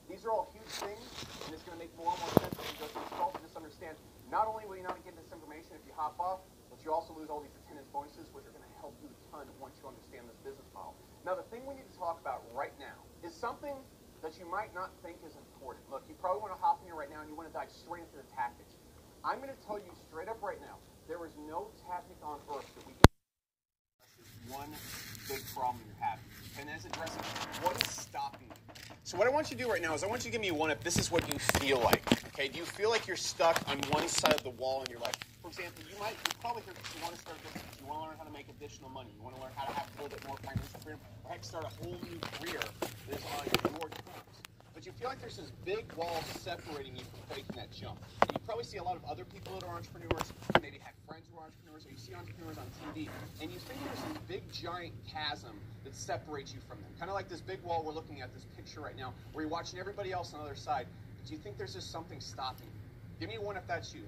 These are all huge things, and it's going to make more and more sense as you go through this call to just understand, not only will you not get this information if you hop off, but you also lose all these attendance bonuses, which are going to help you a ton once you understand this business model. Now, the thing we need to talk about right now is something that you might not think is important. Look, you probably want to hop in here right now and you want to dive straight into the tactics. I'm going to tell you straight up right now, there is no tactic on earth that we can address this one big problem you're having. And as addressing what is stopping you. So what I want you to do right now is I want you to give me one if this is what you feel like. Okay, do you feel like you're stuck on one side of the wall in your life? For example, you probably heard that you want to start a business, you want to learn how to make additional money, you want to learn how to have a little bit more financial freedom, or heck, start a whole new career that is on your terms. But you feel like there's this big wall separating you from taking that jump. And you probably see a lot of other people that are entrepreneurs, you maybe have friends who are entrepreneurs, or you see entrepreneurs on TV, and you think there's this big giant chasm that separates you from them. Kind of like this big wall we're looking at, this picture right now, where you're watching everybody else on the other side. But do you think there's just something stopping you? Give me one if that's you.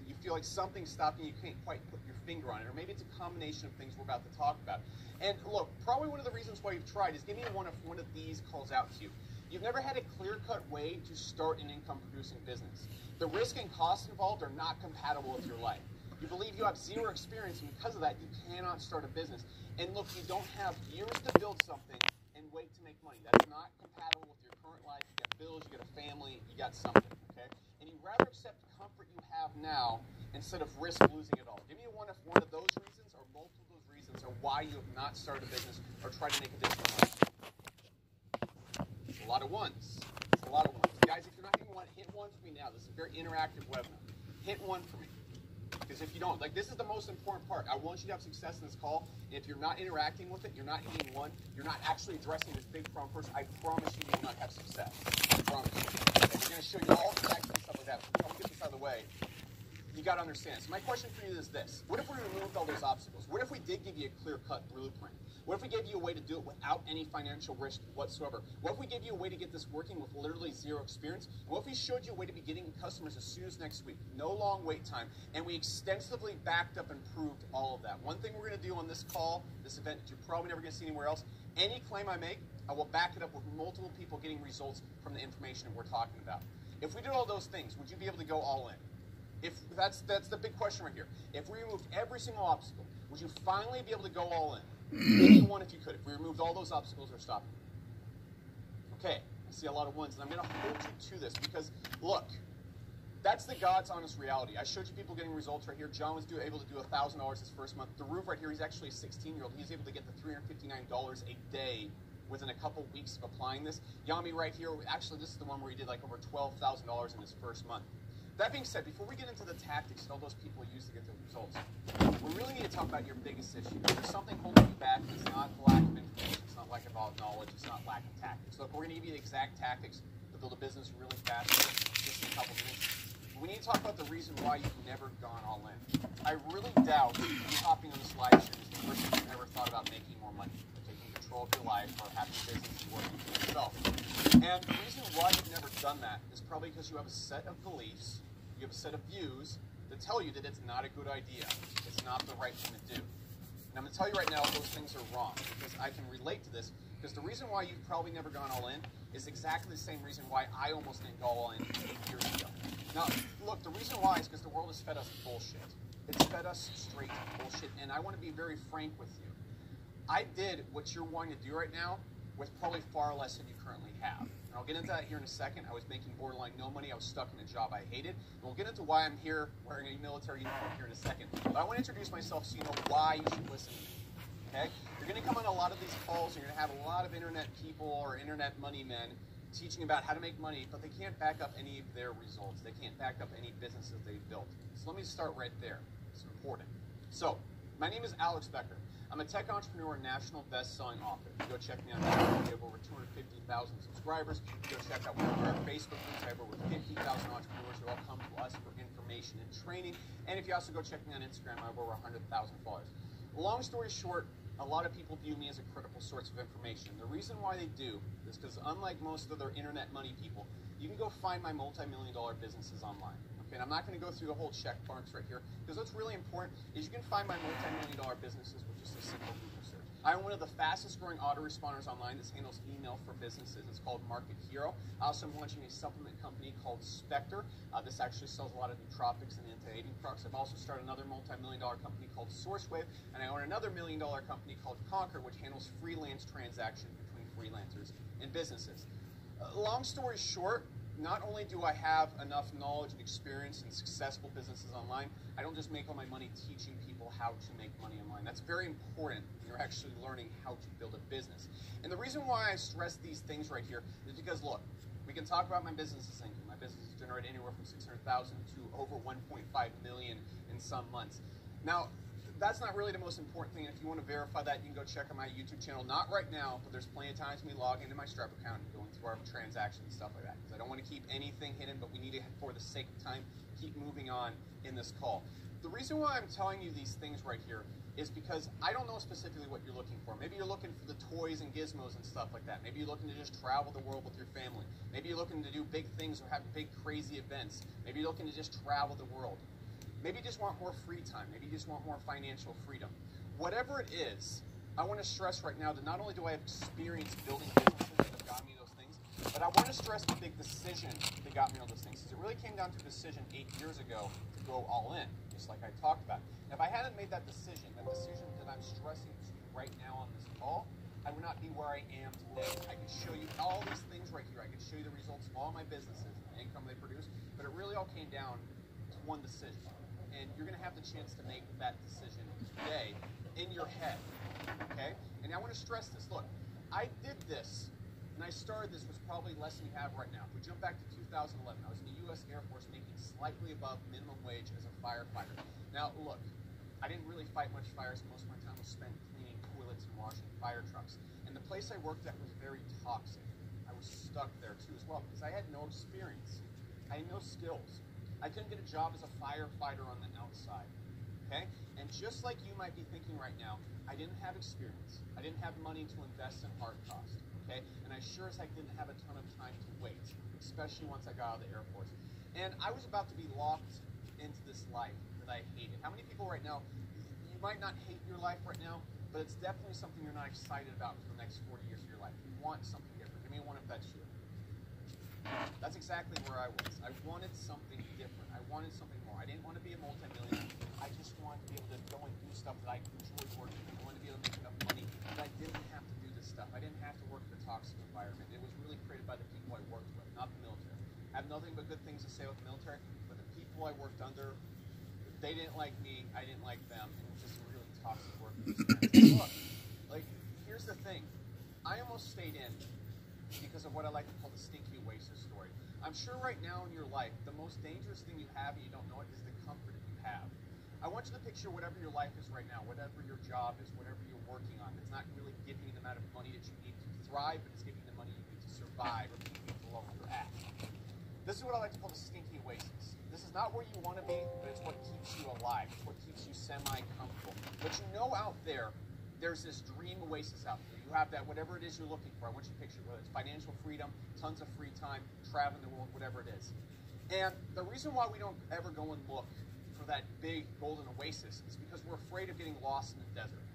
You feel like something's stopping you, can't quite put your finger on it, or maybe it's a combination of things we're about to talk about. And look, probably one of the reasons why you've tried is give me one if one of these calls out to you. You've never had a clear-cut way to start an income-producing business. The risk and costs involved are not compatible with your life. You believe you have zero experience, and because of that, you cannot start a business. And look, you don't have years to build something and wait to make money. That's not compatible with your current life. You got bills, you got a family, you got something, okay? And you'd rather accept the comfort you have now instead of risk losing it all. Give me one if one of those reasons or multiple of those reasons are why you have not started a business or tried to make additional money. It's a lot of ones. It's a lot of ones. Guys, if you're not hitting one, hit one for me now. This is a very interactive webinar. Hit one for me. Because if you don't, like, this is the most important part. I want you to have success in this call. And if you're not interacting with it, you're not hitting one, you're not actually addressing this big problem first, I promise you will not have success. I promise you. And we're going to show you all the facts and stuff like that. So let me get this out of the way. You got to understand. So my question for you is this. What if we removed all those obstacles? What if we did give you a clear-cut blueprint? What if we gave you a way to do it without any financial risk whatsoever? What if we gave you a way to get this working with literally zero experience? What if we showed you a way to be getting customers as soon as next week? No long wait time. And we extensively backed up and proved all of that. One thing we're going to do on this call, this event that you're probably never going to see anywhere else, any claim I make, I will back it up with multiple people getting results from the information that we're talking about. If we did all those things, would you be able to go all in? If that's the big question right here. If we removed every single obstacle, would you finally be able to go all in? Any one if you could. If we removed all those obstacles or stopped. Okay, I see a lot of ones, and I'm going to hold you to this because, look, that's the God's honest reality. I showed you people getting results right here. John was able to do $1,000 his first month. The roof right here, he's actually a 16-year-old. He's able to get the $359 a day within a couple weeks of applying this. Yami right here, actually this is the one where he did like over $12,000 in his first month. That being said, before we get into the tactics that all those people use to get their results, we really need to talk about your biggest issue. There's something holding you back, and it's not the lack of information, it's not lack of knowledge, it's not lack of tactics. Look, we're going to give you the exact tactics to build a business really fast, just in a couple minutes. But we need to talk about the reason why you've never gone all in. I really doubt you hopping on this live stream is the person who's ever thought about making more money, or taking control of your life, or having a business and working for yourself. And the reason why you've never done that is probably because you have a set of beliefs, you have a set of views that tell you that it's not a good idea. It's not the right thing to do. And I'm going to tell you right now those things are wrong because I can relate to this because the reason why you've probably never gone all in is exactly the same reason why I almost didn't go all in 8 years ago. Now, look, the reason why is because the world has fed us bullshit. It's fed us straight bullshit, and I want to be very frank with you. I did what you're wanting to do right now with probably far less than you currently have. And I'll get into that here in a second. I was making borderline no money. I was stuck in a job I hated. And we'll get into why I'm here wearing a military uniform here in a second. But I want to introduce myself so you know why you should listen to me. Okay? You're going to come on a lot of these calls. You're going to have a lot of internet people or internet money men teaching about how to make money, but they can't back up any of their results. They can't back up any businesses they've built. So let me start right there. It's important. So, my name is Alex Becker. I'm a tech entrepreneur and national best-selling author. Go check me out. We have over 250,000 subscribers. Go check out one of our Facebook groups. I have over 50,000 entrepreneurs who all come to us for information and training. And if you also go check me on Instagram, I have over 100,000 followers. Long story short, a lot of people view me as a critical source of information. The reason why they do is because unlike most other internet money people, you can go find my multi-million-dollar businesses online. And I'm not going to go through the whole check marks right here because what's really important is you can find my multi-million-dollar businesses with just a simple Google search. I'm one of the fastest growing autoresponders online. This handles email for businesses. It's called Market Hero. I also am launching a supplement company called Spectre. This actually sells a lot of nootropics and anti-aging products. I've also started another multi-million-dollar company called SourceWave, and I own another $1 million company called Conquer, which handles freelance transactions between freelancers and businesses. Long story short, not only do I have enough knowledge and experience in successful businesses online, I don't just make all my money teaching people how to make money online. That's very important when you're actually learning how to build a business. And the reason why I stress these things right here is because, look, we can talk about my business's income. My business has generated anywhere from $600,000 to over $1.5 million in some months. Now, that's not really the most important thing. If you want to verify that, you can go check out my YouTube channel. Not right now, but there's plenty of times when we log into my Stripe account and go into our transactions and stuff like that. Because I don't want to keep anything hidden, but we need to, for the sake of time, keep moving on in this call. The reason why I'm telling you these things right here is because I don't know specifically what you're looking for. Maybe you're looking for the toys and gizmos and stuff like that. Maybe you're looking to just travel the world with your family. Maybe you're looking to do big things or have big crazy events. Maybe you're looking to just travel the world. Maybe you just want more free time. Maybe you just want more financial freedom. Whatever it is, I want to stress right now that not only do I have experience building businesses that have gotten me those things, but I want to stress the big decision that got me all those things. Because it really came down to a decision 8 years ago to go all in, just like I talked about. And if I hadn't made that decision that I'm stressing to you right now on this call, I would not be where I am today. I could show you all these things right here. I could show you the results of all my businesses, the income they produce, but it really all came down to one decision. And you're going to have the chance to make that decision today in your head, okay? And I want to stress this. Look, I did this, and I started this was probably less than you have right now. If we jump back to 2011, I was in the U.S. Air Force making slightly above minimum wage as a firefighter. Now, look, I didn't really fight much fires. Most of my time was spent cleaning toilets and washing fire trucks. And the place I worked at was very toxic. I was stuck there, too, as well, because I had no experience. I had no skills. I couldn't get a job as a firefighter on the outside, okay? And just like you might be thinking right now, I didn't have experience. I didn't have money to invest in hard cost, okay? And I sure as heck didn't have a ton of time to wait, especially once I got out of the Air Force. And I was about to be locked into this life that I hated. How many people right now, you might not hate your life right now, but it's definitely something you're not excited about for the next 40 years of your life. You want something different. Give me one if that's you. That's exactly where I was. I wanted something different. I wanted something more. I didn't want to be a multimillionaire. I just wanted to be able to go and do stuff that I enjoyed working. I wanted to be able to make enough money that I didn't have to do this stuff. I didn't have to work in a toxic environment. It was really created by the people I worked with, not the military. I have nothing but good things to say about the military, but the people I worked under, they didn't like me. I didn't like them. It was just a really toxic working experience. Look, like, here's the thing. I almost stayed in because of what I like to call the stinky oasis story. I'm sure right now in your life, the most dangerous thing you have and you don't know it is the comfort that you have. I want you to picture whatever your life is right now, whatever your job is, whatever you're working on. It's not really giving you the amount of money that you need to thrive, but it's giving you the money you need to survive or keep you below where you're at. This is what I like to call the stinky oasis. This is not where you want to be, but it's what keeps you alive. It's what keeps you semi-comfortable. But you know out there's this dream oasis out there. You have that, whatever it is you're looking for. I want you to picture whether it's financial freedom, tons of free time, traveling the world, whatever it is. And the reason why we don't ever go and look for that big golden oasis is because we're afraid of getting lost in the desert.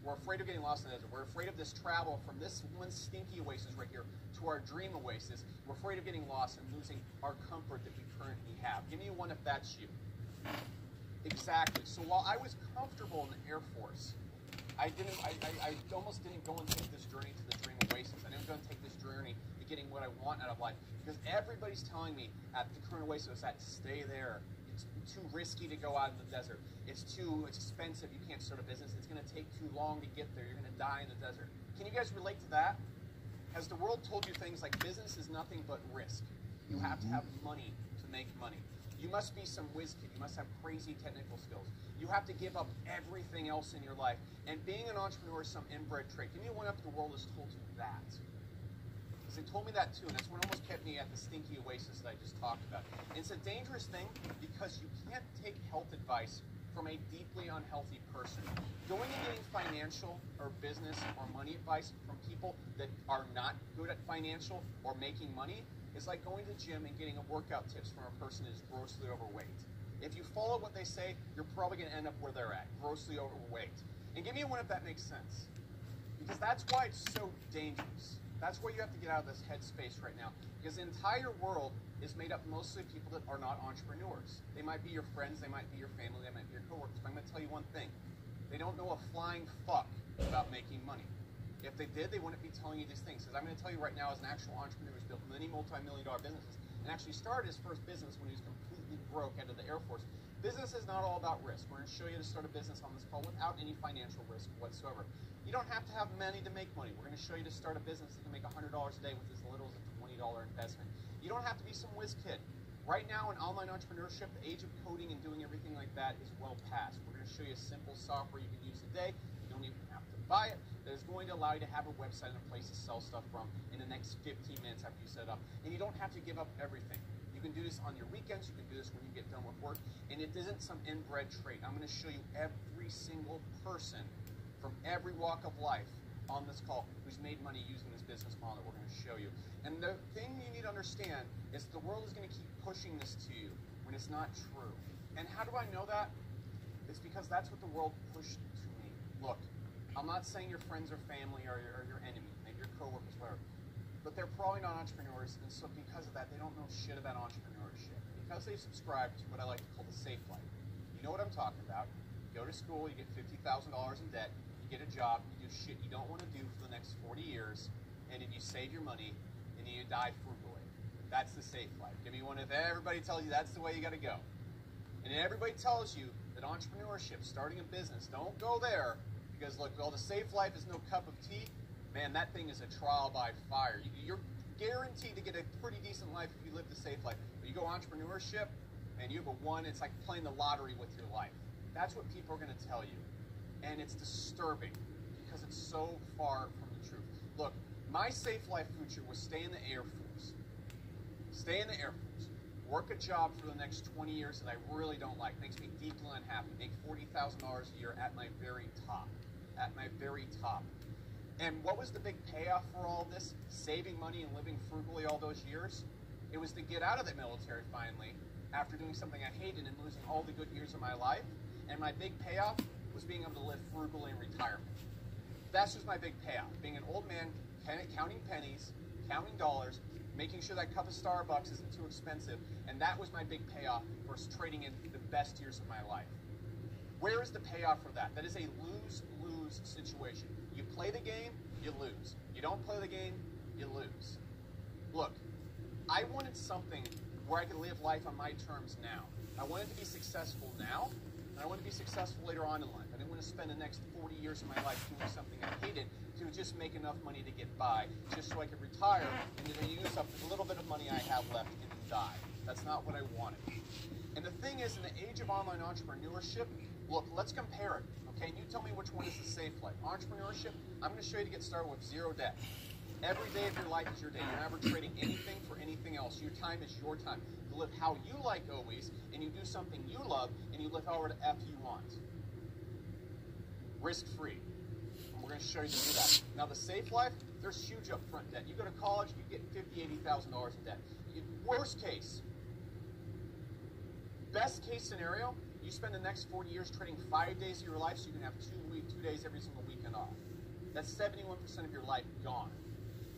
We're afraid of getting lost in the desert. We're afraid of this travel from this one stinky oasis right here to our dream oasis. We're afraid of getting lost and losing our comfort that we currently have. Give me one if that's you. Exactly. So while I was comfortable in the Air Force, I almost didn't go and take this journey to the dream oasis. I didn't go and take this journey to getting what I want out of life because everybody's telling me at the current oasis that stay there. It's too risky to go out in the desert. It's expensive. You can't start a business. It's going to take too long to get there. You're going to die in the desert. Can you guys relate to that? Has the world told you things like business is nothing but risk? You have to have money to make money. You must be some whiz kid. You must have crazy technical skills. You have to give up everything else in your life. And being an entrepreneur is some inbred trait. Give me one up the world has told you that. Because they told me that too, and that's what almost kept me at the stinky oasis that I just talked about. And it's a dangerous thing because you can't take health advice from a deeply unhealthy person. Going and getting financial or business or money advice from people that are not good at financial or making money is like going to the gym and getting a workout tips from a person that is grossly overweight. If you follow what they say, you're probably going to end up where they're at, grossly overweight. And give me one if that makes sense. Because that's why it's so dangerous. That's why you have to get out of this headspace right now. Because the entire world is made up mostly of people that are not entrepreneurs. They might be your friends, they might be your family, they might be your coworkers. But I'm going to tell you one thing. They don't know a flying fuck about making money. If they did, they wouldn't be telling you these things. Because I'm going to tell you right now, as an actual entrepreneur who's built many multi-million-dollar businesses, and actually started his first business when he was completely broke out of the Air Force. Business is not all about risk. We're going to show you to start a business on this call without any financial risk whatsoever. You don't have to have money to make money. We're going to show you to start a business that can make $100 a day with as little as a $20 investment. You don't have to be some whiz kid. Right now in online entrepreneurship, the age of coding and doing everything like that is well past. We're going to show you a simple software you can use today. You don't even have to buy it. That is going to allow you to have a website and a place to sell stuff from in the next 15 minutes after you set it up. And you don't have to give up everything. You can do this on your weekends. You can do this when you get done with work. And it isn't some inbred trait. I'm going to show you every single person from every walk of life on this call who's made money using this business model that we're going to show you. And the thing you need to understand is the world is going to keep pushing this to you when it's not true. And how do I know that? It's because that's what the world pushed to me. Look, I'm not saying your friends or family or your enemy, maybe your coworkers, whatever, but they're probably not entrepreneurs, and so because of that, they don't know shit about entrepreneurship. Because they subscribe to what I like to call the safe life. You know what I'm talking about. You go to school, you get $50,000 in debt, you get a job, you do shit you don't want to do for the next 40 years, and then you save your money, and then you die frugally. That's the safe life. Give me one if everybody tells you that's the way you got to go. And everybody tells you that entrepreneurship, starting a business, don't go there, because look, well, the safe life is no cup of tea. Man, that thing is a trial by fire. You're guaranteed to get a pretty decent life if you live the safe life. But you go entrepreneurship, and you have a one, it's like playing the lottery with your life. That's what people are going to tell you. And it's disturbing because it's so far from the truth. Look, my safe life future was stay in the Air Force. Stay in the Air Force. Work a job for the next 20 years that I really don't like. Makes me deeply unhappy. Make $40,000 a year at my very top. At my very top. And what was the big payoff for all this? Saving money and living frugally all those years? It was to get out of the military finally, after doing something I hated and losing all the good years of my life. And my big payoff was being able to live frugally in retirement. That's just my big payoff. Being an old man, counting pennies, counting dollars, making sure that cup of Starbucks isn't too expensive. And that was my big payoff for trading in the best years of my life. Where is the payoff for that? That is a lose-lose situation. You play the game, you lose. You don't play the game, you lose. Look, I wanted something where I could live life on my terms now. I wanted to be successful now, and I wanted to be successful later on in life. I didn't want to spend the next 40 years of my life doing something I hated to just make enough money to get by, just so I could retire and then use up the little bit of money I have left and die. That's not what I wanted. And the thing is, in the age of online entrepreneurship, look, let's compare it. Okay, and you tell me which one is the safe life. Entrepreneurship, I'm going to show you to get started with zero debt. Every day of your life is your day. You're never trading anything for anything else. Your time is your time. You live how you like always, and you do something you love, and you live however the F you want. Risk-free. And we're going to show you to do that. Now, the safe life, there's huge upfront debt. You go to college, you get $50,000, $80,000 in debt. Worst case. Best case scenario, you spend the next 40 years trading 5 days of your life so you can have 2 days every single weekend off. That's 71% of your life gone.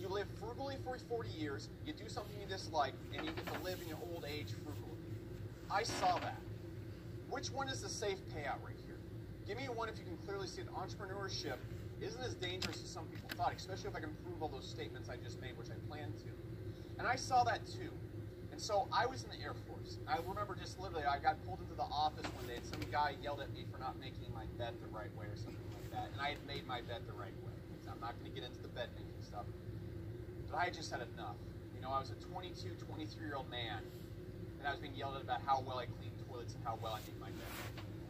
You live frugally for 40 years, you do something you dislike, and you get to live in your old age frugally. I saw that. Which one is the safe payout right here? Give me one if you can clearly see that entrepreneurship isn't as dangerous as some people thought, especially if I can prove all those statements I just made, which I plan to. And I saw that too. And so I was in the Air Force. I remember just literally, I got pulled into the office one day and some guy yelled at me for not making my bed the right way or something like that. And I had made my bed the right way. I'm not going to get into the bed making stuff. But I just had enough. You know, I was a 22, 23-year-old man, and I was being yelled at about how well I cleaned toilets and how well I made my bed.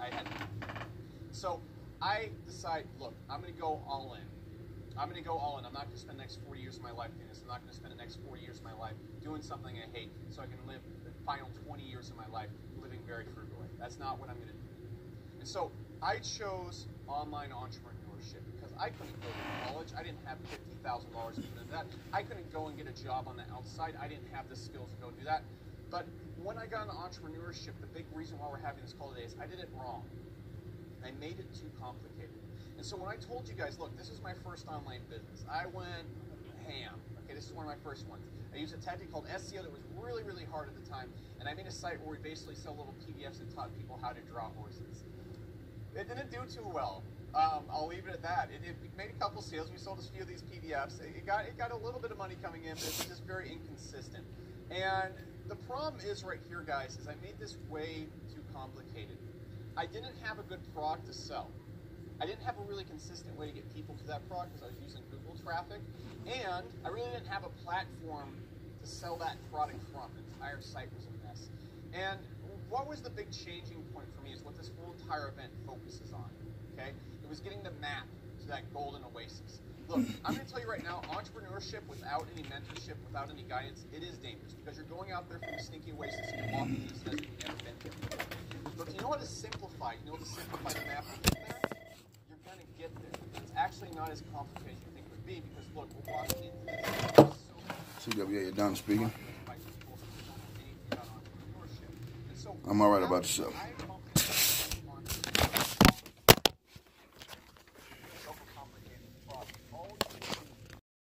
I had enough. So I decide, look, I'm going to go all in. I'm going to go all in. I'm not going to spend the next 40 years of my life doing this. I'm not going to spend the next 40 years of my life doing something I hate so I can live the final 20 years of my life living very frugally. That's not what I'm going to do. And so I chose online entrepreneurship because I couldn't go to college. I didn't have $50,000 even in that. I couldn't go and get a job on the outside. I didn't have the skills to go do that. But when I got into entrepreneurship, the big reason why we're having this call today is I did it wrong. I made it too complicated. And so when I told you guys, look, this is my first online business, I went ham. Okay, this is one of my first ones. I used a tactic called SEO that was really, really hard at the time, and I made a site where we basically sell little PDFs and taught people how to draw horses. It didn't do too well. I'll leave it at that. It made a couple sales. We sold a few of these PDFs. It got a little bit of money coming in, but it was just very inconsistent. And the problem is right here, guys, is I made this way too complicated. I didn't have a good product to sell. I didn't have a really consistent way to get people to that product because I was using Google traffic, and I really didn't have a platform to sell that product from. The entire site was a mess. And what was the big changing point for me is what this whole entire event focuses on, okay? It was getting the map to that golden oasis. Look, I'm going to tell you right now, entrepreneurship without any mentorship, without any guidance, it is dangerous because you're going out there from the stinky oasis and you're walking these desert you've never been here before. Look, you know how to simplify, you know how to simplify the map to get there? You're going to get there. It's actually not as complicated as you think it would be because, look, we're walking into this. CWA, you're done speaking. I'm all right about yourself.